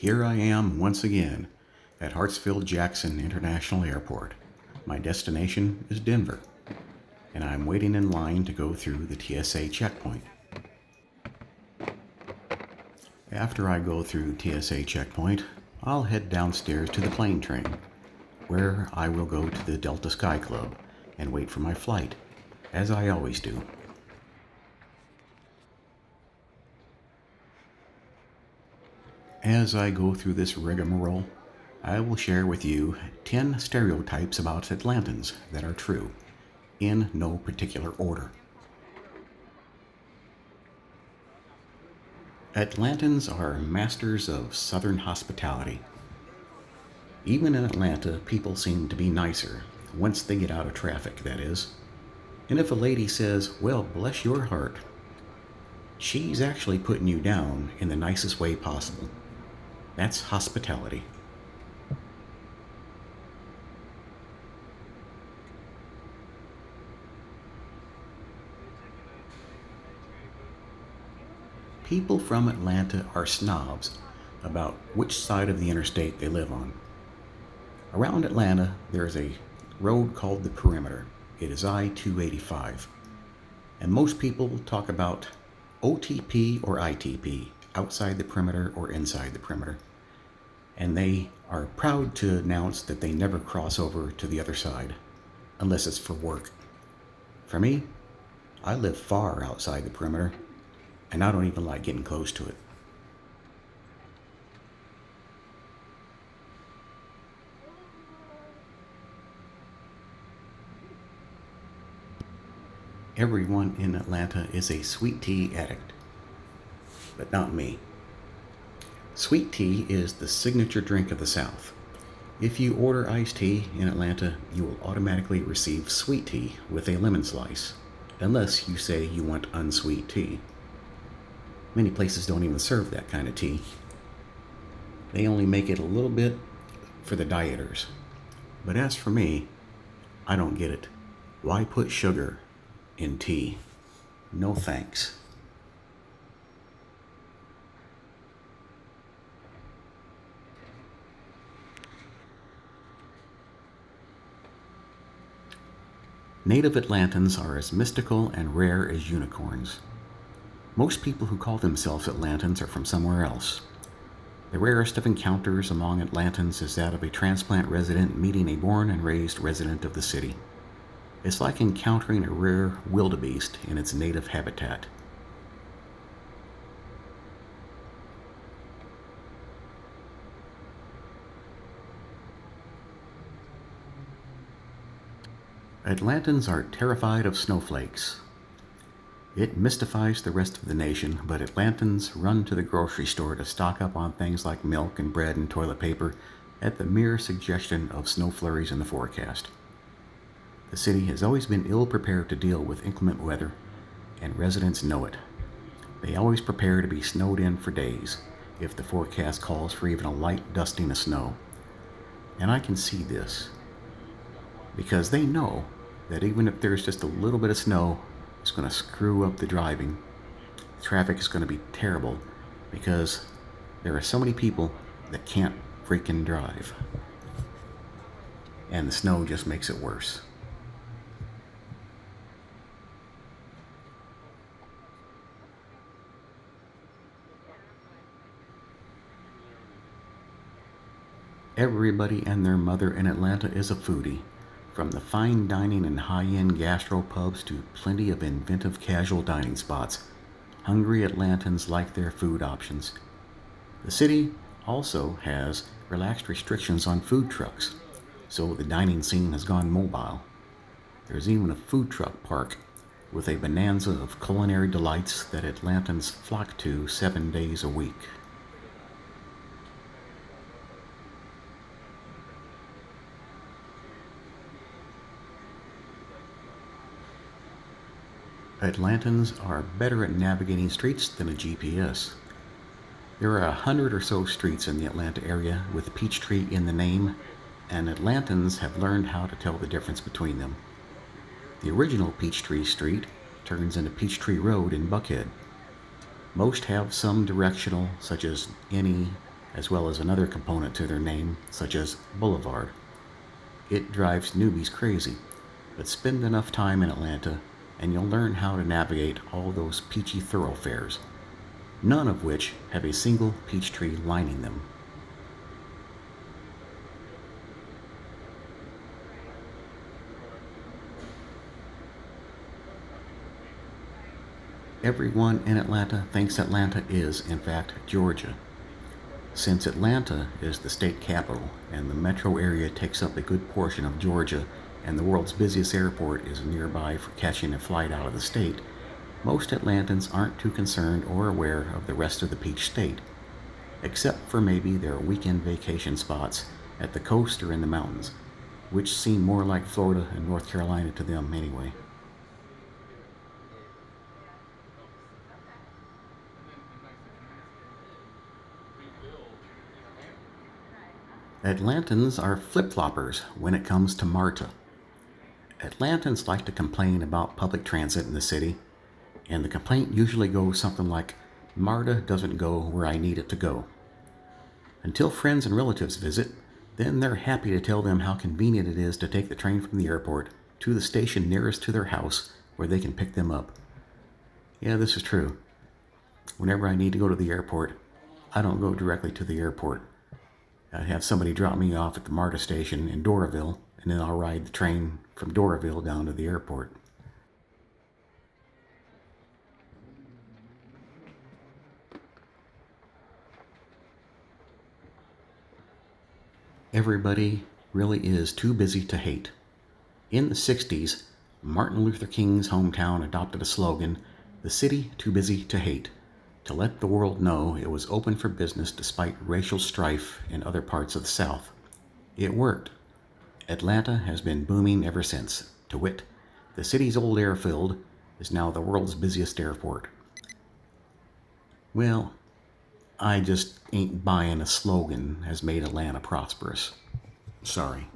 Here I am once again at Hartsfield-Jackson International Airport. My destination is Denver, and I'm waiting in line to go through the TSA checkpoint. After I go through TSA checkpoint, I'll head downstairs to the plane train, where I will go to the Delta Sky Club and wait for my flight, as I always do. As I go through this rigmarole, I will share with you 10 stereotypes about Atlantans that are true, in no particular order. Atlantans are masters of Southern hospitality. Even in Atlanta, people seem to be nicer, once they get out of traffic, that is. And if a lady says, "Well, bless your heart," she's actually putting you down in the nicest way possible. That's hospitality. People from Atlanta are snobs about which side of the interstate they live on. Around Atlanta, there is a road called the Perimeter. It is I-285. And most people talk about OTP or ITP, outside the perimeter or inside the perimeter. And they are proud to announce that they never cross over to the other side, unless it's for work. For me, I live far outside the perimeter, and I don't even like getting close to it. Everyone in Atlanta is a sweet tea addict, but not me. Sweet tea is the signature drink of the South. If you order iced tea in Atlanta, you will automatically receive sweet tea with a lemon slice, unless you say you want unsweet tea. Many places don't even serve that kind of tea. They only make it a little bit for the dieters. But as for me, I don't get it. Why put sugar in tea? No thanks. Native Atlantans are as mystical and rare as unicorns. Most people who call themselves Atlantans are from somewhere else. The rarest of encounters among Atlantans is that of a transplant resident meeting a born and raised resident of the city. It's like encountering a rare wildebeest in its native habitat. Atlantans are terrified of snowflakes. It mystifies the rest of the nation, but Atlantans run to the grocery store to stock up on things like milk and bread and toilet paper at the mere suggestion of snow flurries in the forecast. The city has always been ill prepared to deal with inclement weather, and residents know it. They always prepare to be snowed in for days if the forecast calls for even a light dusting of snow. And I can see this, because they know that even if there's just a little bit of snow, it's going to screw up the driving. Traffic is going to be terrible because there are so many people that can't freaking drive. And the snow just makes it worse. Everybody and their mother in Atlanta is a foodie. From the fine dining and high-end gastropubs to plenty of inventive casual dining spots, hungry Atlantans like their food options. The city also has relaxed restrictions on food trucks, so the dining scene has gone mobile. There's even a food truck park with a bonanza of culinary delights that Atlantans flock to 7 days a week. Atlantans are better at navigating streets than a GPS. There are 100 or so streets in the Atlanta area with Peachtree in the name, and Atlantans have learned how to tell the difference between them. The original Peachtree Street turns into Peachtree Road in Buckhead. Most have some directional, such as any, as well as another component to their name, such as Boulevard. It drives newbies crazy, but spend enough time in Atlanta and you'll learn how to navigate all those peachy thoroughfares, none of which have a single peach tree lining them. Everyone in Atlanta thinks Atlanta is, in fact, Georgia. Since Atlanta is the state capital and the metro area takes up a good portion of Georgia and the world's busiest airport is nearby for catching a flight out of the state, most Atlantans aren't too concerned or aware of the rest of the Peach State, except for maybe their weekend vacation spots at the coast or in the mountains, which seem more like Florida and North Carolina to them anyway. Atlantans are flip-floppers when it comes to MARTA. Atlantans like to complain about public transit in the city, and the complaint usually goes something like, MARTA doesn't go where I need it to go. Until friends and relatives visit, then they're happy to tell them how convenient it is to take the train from the airport to the station nearest to their house where they can pick them up. Yeah, this is true. Whenever I need to go to the airport, I don't go directly to the airport. I have somebody drop me off at the MARTA station in Doraville, and then I'll ride the train from Doraville down to the airport. Everybody really is too busy to hate. In the 60s, Martin Luther King's hometown adopted a slogan, "The city too busy to hate," to let the world know it was open for business despite racial strife in other parts of the South. It worked. Atlanta has been booming ever since. To wit, the city's old airfield is now the world's busiest airport. Well, I just ain't buying a slogan has made Atlanta prosperous. Sorry.